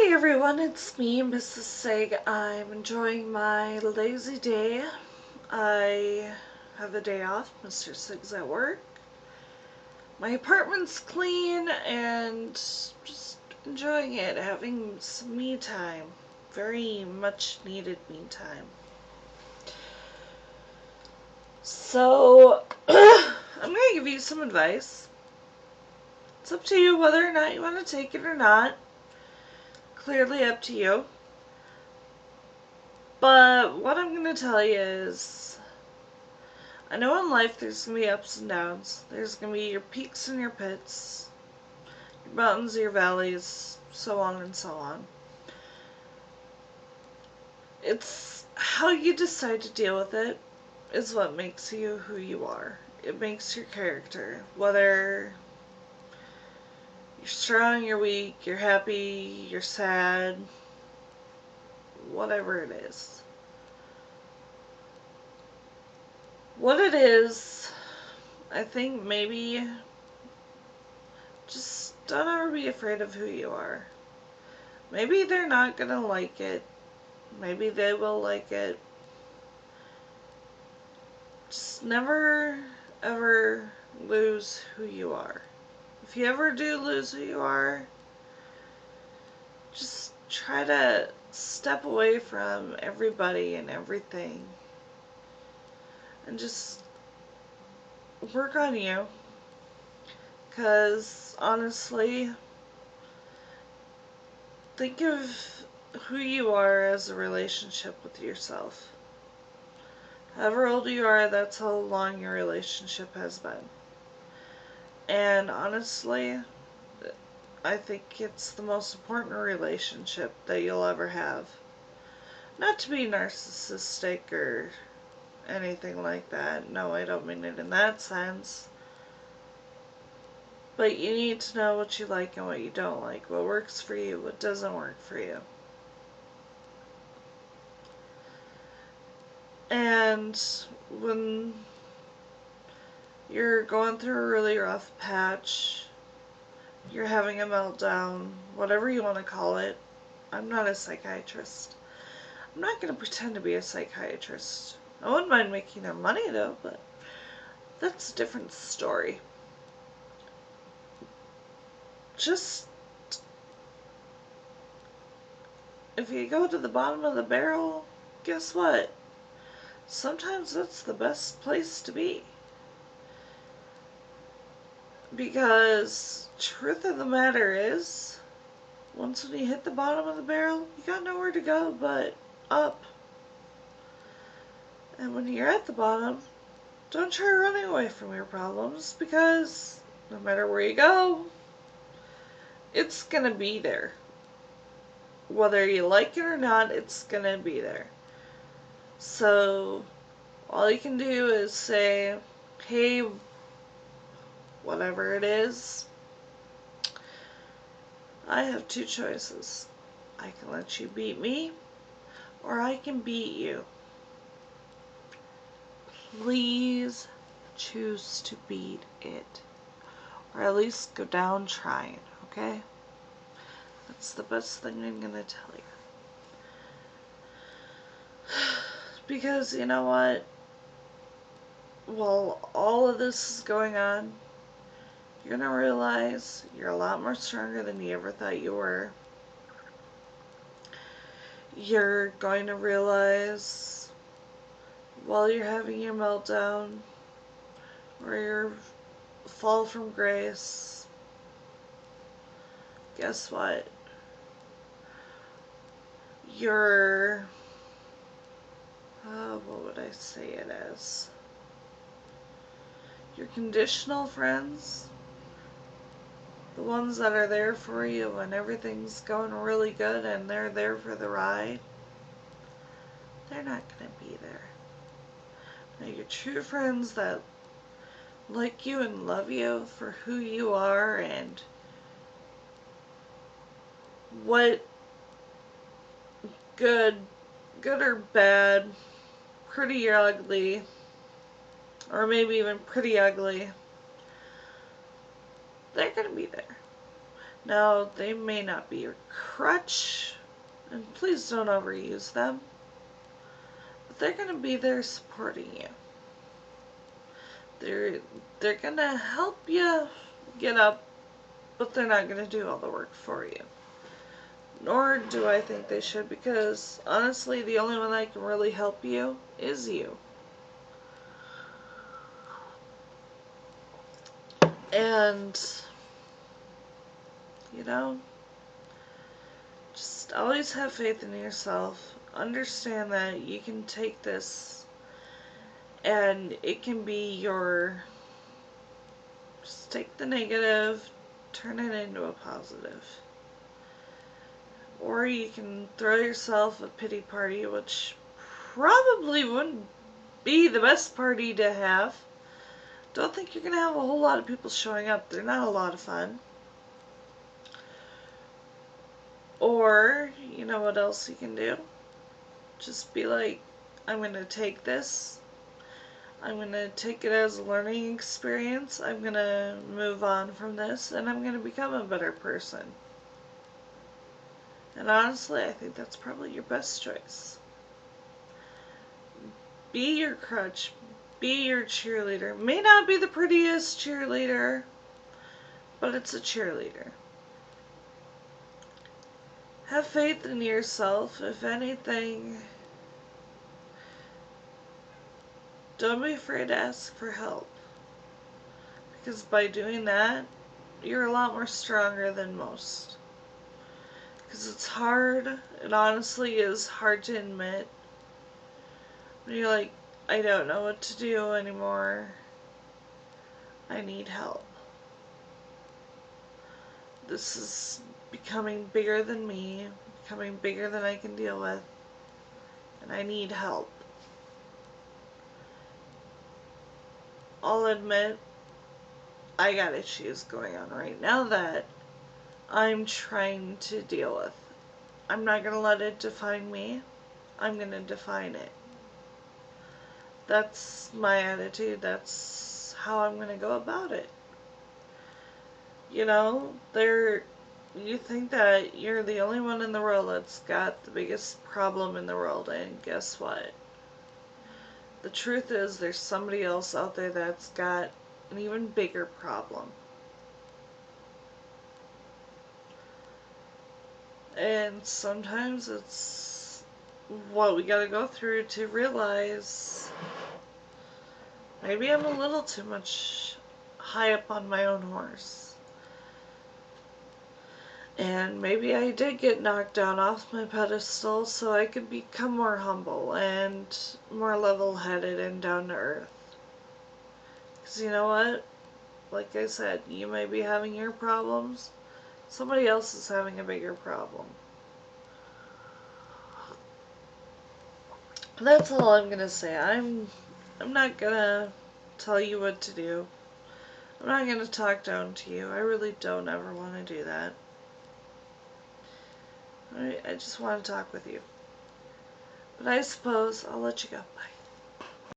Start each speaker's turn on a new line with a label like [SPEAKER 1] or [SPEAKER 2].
[SPEAKER 1] Hey everyone, it's me, Mrs. Sig. I'm enjoying my lazy day. I have a day off. Mr. Sig's at work. My apartment's clean and just enjoying it, having some me time. Very much needed me time. So, I'm going to give you some advice. It's up to you whether or not you want to take it or not. Clearly up to you. But what I'm going to tell you is, I know in life there's going to be ups and downs. There's going to be your peaks and your pits, your mountains, your valleys, so on and so on. It's how you decide to deal with it is what makes you who you are. It makes your character. Whether you're strong, you're weak, you're happy, you're sad, whatever it is. What it is, I think maybe just don't ever be afraid of who you are. Maybe they're not gonna like it. Maybe they will like it. Just never ever lose who you are. If you ever do lose who you are, just try to step away from everybody and everything and just work on you. Because honestly, think of who you are as a relationship with yourself. However old you are, that's how long your relationship has been. And honestly, I think it's the most important relationship that you'll ever have. Not to be narcissistic or anything like that. No, I don't mean it in that sense. But you need to know what you like and what you don't like. What works for you, what doesn't work for you. And when you're going through a really rough patch, you're having a meltdown, whatever you want to call it. I'm not a psychiatrist. I'm not going to pretend to be a psychiatrist. I wouldn't mind making their money though, but that's a different story. Just, if you go to the bottom of the barrel, guess what? Sometimes that's the best place to be. Because, truth of the matter is, once when you hit the bottom of the barrel, you got nowhere to go but up. And when you're at the bottom, don't try running away from your problems, because no matter where you go, it's gonna be there. Whether you like it or not, it's gonna be there. So, all you can do is say, hey, whatever it is, I have two choices. I can let you beat me, or I can beat you. Please choose to beat it. Or at least go down trying, okay? That's the best thing I'm gonna tell you. Because, you know what? While all of this is going on, you're gonna realize you're a lot more stronger than you ever thought you were. You're going to realize while you're having your meltdown or your fall from grace, guess what? Your, what would I say it as? Your conditional friends, the ones that are there for you when everything's going really good and they're there for the ride, they're not going to be there. Now, your true friends that like you and love you for who you are and what good or bad, pretty or ugly, or maybe even pretty ugly, they're going to be there. Now, they may not be your crutch, and please don't overuse them, but they're going to be there supporting you. They're going to help you get up, but they're not going to do all the work for you. Nor do I think they should, because honestly, the only one that can really help you is you. And, you know, just always have faith in yourself. Understand that you can take this and it can be your, just take the negative, turn it into a positive. Or you can throw yourself a pity party, which probably wouldn't be the best party to have. Don't think you're going to have a whole lot of people showing up. They're not a lot of fun. Or, you know what else you can do? Just be like, I'm going to take this. I'm going to take it as a learning experience. I'm going to move on from this. And I'm going to become a better person. And honestly, I think that's probably your best choice. Be your crutch. Be your cheerleader. May not be the prettiest cheerleader, but it's a cheerleader. Have faith in yourself. If anything, don't be afraid to ask for help. Because by doing that, you're a lot more stronger than most. Because it's hard, it honestly is hard to admit. When you're like, I don't know what to do anymore. I need help. This is becoming bigger than me, becoming bigger than I can deal with, and I need help. I'll admit, I got issues going on right now that I'm trying to deal with. I'm not going to let it define me. I'm going to define it. That's my attitude. That's how I'm going to go about it. You know, you think that you're the only one in the world that's got the biggest problem in the world, and guess what? The truth is there's somebody else out there that's got an even bigger problem. And sometimes it's what we gotta go through to realize maybe I'm a little too much high up on my own horse. And maybe I did get knocked down off my pedestal so I could become more humble and more level-headed and down to earth. Because you know what? Like I said, you may be having your problems. Somebody else is having a bigger problem. That's all I'm gonna say. I'm not gonna tell you what to do. I'm not gonna talk down to you. I really don't ever want to do that. I just want to talk with you. But I suppose I'll let you go. Bye.